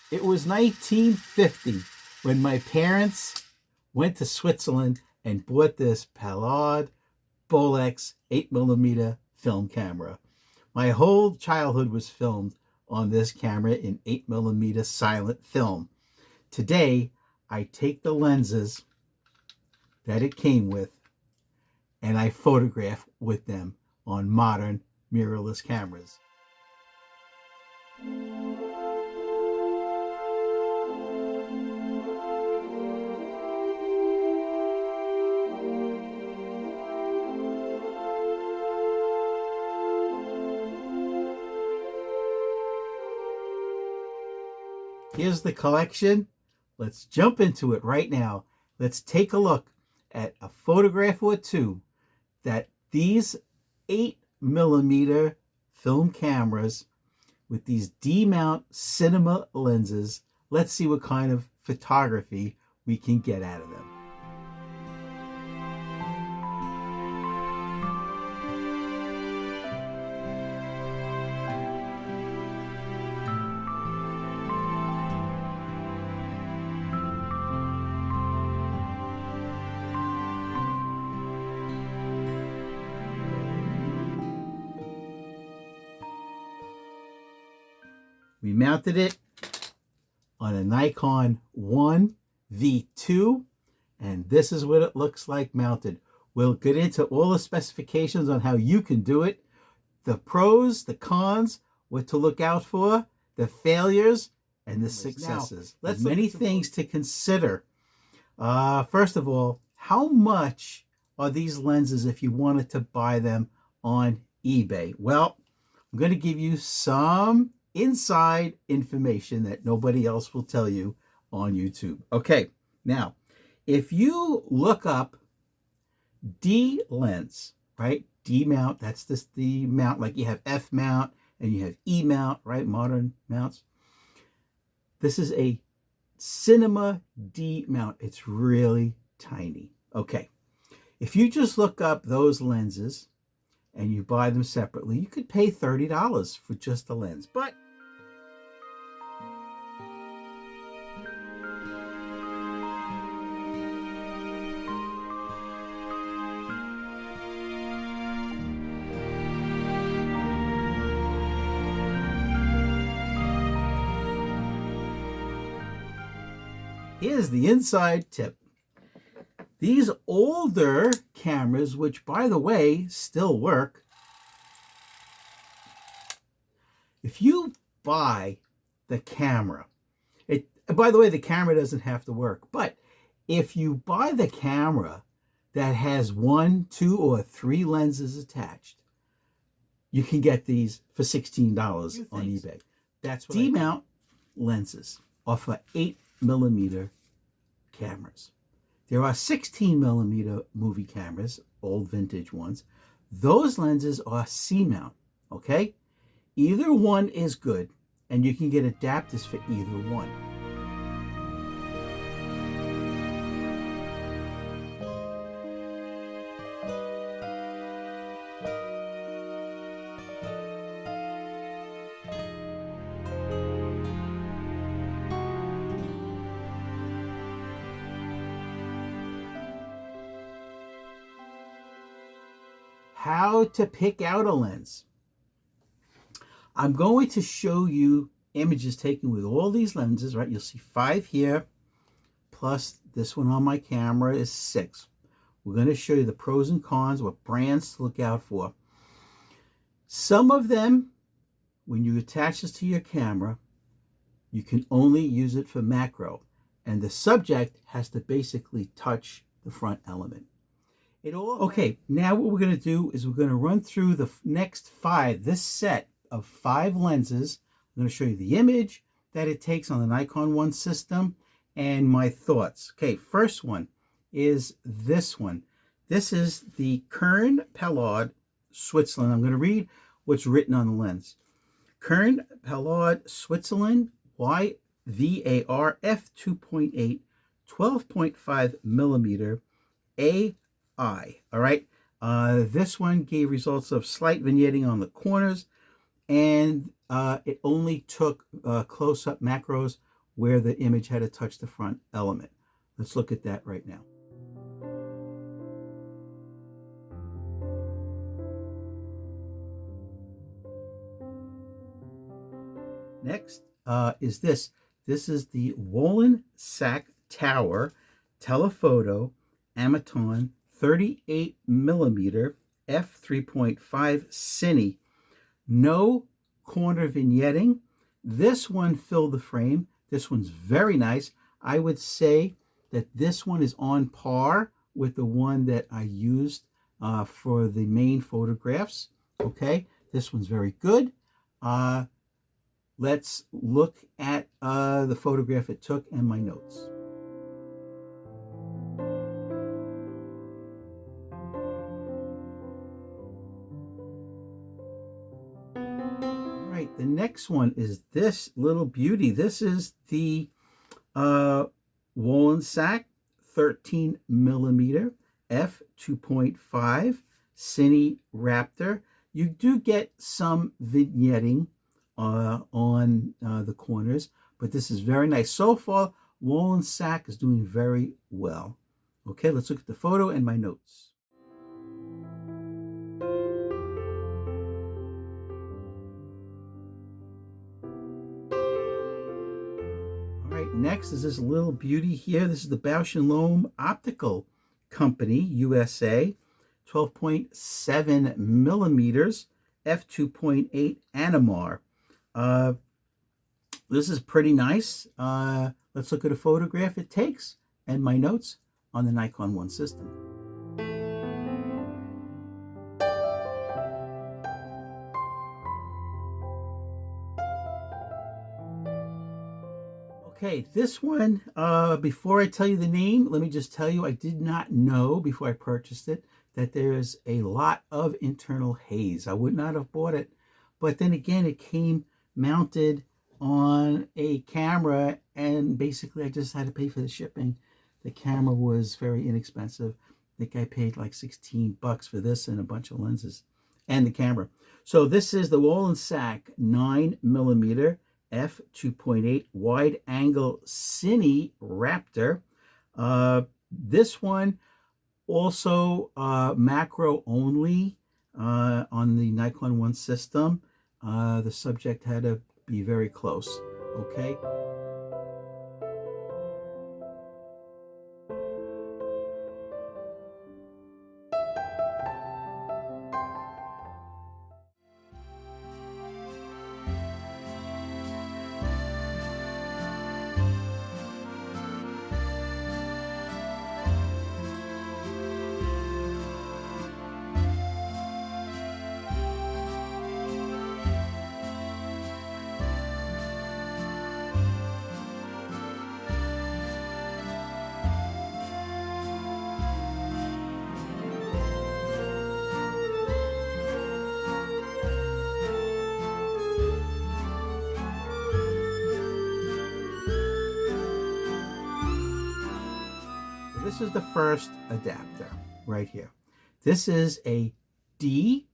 It was 1950 when my parents went to Switzerland and bought this Pallade Bolex 8mm film camera. My whole childhood was filmed on this camera in 8mm silent film. Today, I take the lenses that it came with and I photograph with them on modern mirrorless cameras. Here's the collection. Let's jump into it right now. Let's take a look at a photograph or two that these 8mm film cameras with these D-mount cinema lenses, let's see what kind of photography we can get out of them. We mounted it on a Nikon 1 V2, and this is what it looks like mounted. We'll get into all the specifications on how you can do it, the pros, the cons, what to look out for, the failures, and the successes. There's many things to consider. First of all, how much are these lenses if you wanted to buy them on eBay? Well, I'm going to give you some inside information that nobody else will tell you on YouTube. Okay, now, if you look up D lens, right? D mount, that's the mount, like you have F mount and you have E mount, right? Modern mounts. This is a cinema D mount. It's really tiny. Okay, if you just look up those lenses and you buy them separately, you could pay $30 for just the lens. But here's the inside tip. These older cameras, which by the way still work, if you buy the camera, by the way, the camera doesn't have to work, but if you buy the camera that has 1, 2, or 3 lenses attached, you can get these for $16 on eBay. That's what D-mount lenses are for 8mm cameras. There are 16mm movie cameras, old vintage ones. Those lenses are C-mount, okay? Either one is good, and you can get adapters for either one. How to pick out a lens. I'm going to show you images taken with all these lenses, right? You'll see 5 here, plus this one on my camera is 6. We're going to show you the pros and cons, what brands to look out for. Some of them, when you attach this to your camera, you can only use it for macro, and the subject has to basically touch the front element. Okay, now what we're going to do is we're going to run through the next 5, this set of 5 lenses. I'm going to show you the image that it takes on the Nikon 1 system and my thoughts. Okay, first one is this one. This is the Kern Pallade Switzerland. I'm going to read what's written on the lens. Kern Pallade Switzerland YVAR f2.8 12.5mm AI. All right. This one gave results of slight vignetting on the corners, and it only took close-up macros where the image had to touch the front element. Let's look at that right now. Next is this. This is the Wollensack Tower Telephoto Amaton 38 millimeter f3.5 Cine. No corner vignetting. This one filled the frame. This one's very nice. I would say that this one is on par with the one that I used for the main photographs. Okay, this one's very good. Let's look at the photograph it took and my notes. All right, the next one is this little beauty. This is the Wollensack 13 millimeter f2.5 Cine Raptor. You do get some vignetting on the corners, but this is very nice. So far, Wollensack is doing very well. Okay, let's look at the photo and my notes. All right, next is this little beauty here. This is the Bausch & Lomb Optical Company, USA, 12.7 millimeters f2.8 Animar. This is pretty nice. Let's look at a photograph it takes and my notes on the Nikon 1 system. Okay, this one, before I tell you the name, let me just tell you I did not know before I purchased it that there's a lot of internal haze. I would not have bought it, but then again, it came mounted on a camera and basically I just had to pay for the shipping. The camera was very inexpensive. I think I paid like 16 bucks for this and a bunch of lenses and the camera. So this is the Wollensack 9 millimeter f2.8 wide angle Cine Raptor. This one also macro only on the Nikon 1 system. The subject had to be very close. Okay. This is the first adapter right here. This is a D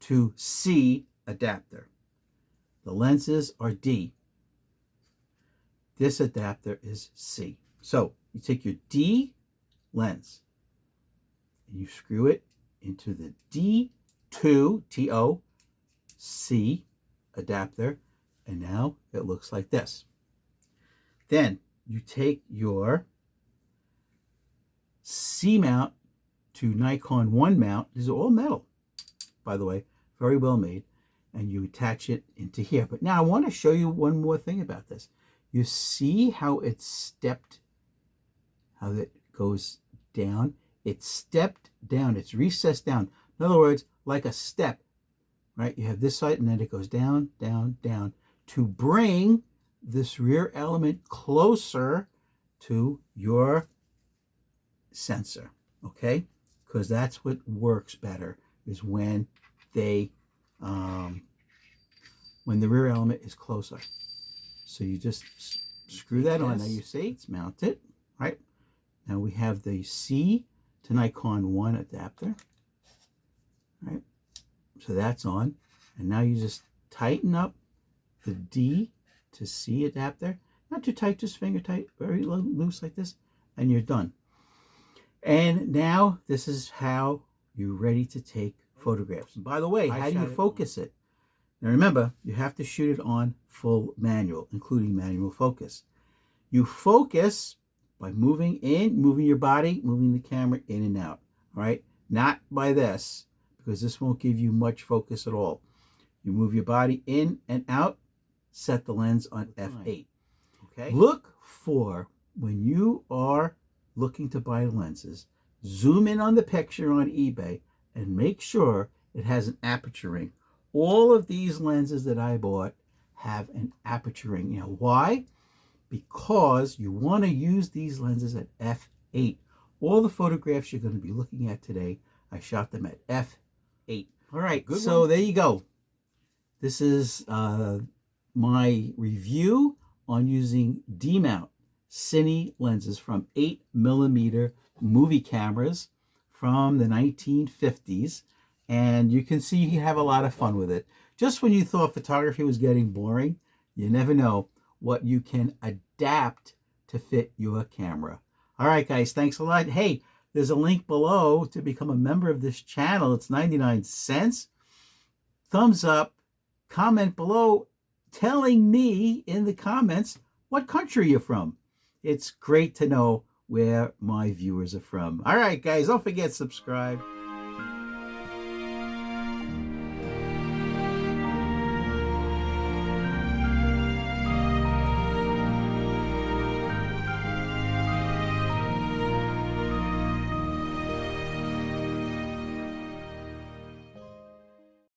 to C adapter. The lenses are D. This adapter is C. So you take your D lens and you screw it into the D2 TO C adapter, and now it looks like this. Then you take your C mount to Nikon 1 mount. These are all metal, by the way, very well made, and you attach it into here. But now I want to show you one more thing about this. You see how it's stepped, how it goes down? It's stepped down, it's recessed down. In other words, like a step, right? You have this side and then it goes down, down, down to bring this rear element closer to your sensor, okay? Because that's what works better, is when they when the rear element is closer. So you just screw that on. Now you see it's mounted, right? Now we have the C to Nikon 1 adapter, right? So that's on, and now you just tighten up the D to C adapter, Not too tight, just finger tight, very loose like this, and you're done. And now this is how you're ready to take photographs. And by the way, how do you focus it? Now remember, you have to shoot it on full manual, including manual focus. You focus by moving in, moving your body, moving the camera in and out, all right? Not by this, because this won't give you much focus at all. You move your body in and out, set the lens on f8, okay? Look for, when you are looking to buy lenses, zoom in on the picture on eBay and make sure it has an aperture ring. All of these lenses that I bought have an aperture ring. You know why? Because you want to use these lenses at f8. All the photographs you're going to be looking at today, I shot them at f8. All right, so there you go. This is my review on using D-mount Cine lenses from 8mm movie cameras from the 1950s. And you can see you have a lot of fun with it. Just when you thought photography was getting boring, you never know what you can adapt to fit your camera. All right, guys, thanks a lot. Hey, there's a link below to become a member of this channel. It's 99 cents. Thumbs up, comment below telling me in the comments what country you're from. It's great to know where my viewers are from. All right, guys, don't forget to subscribe.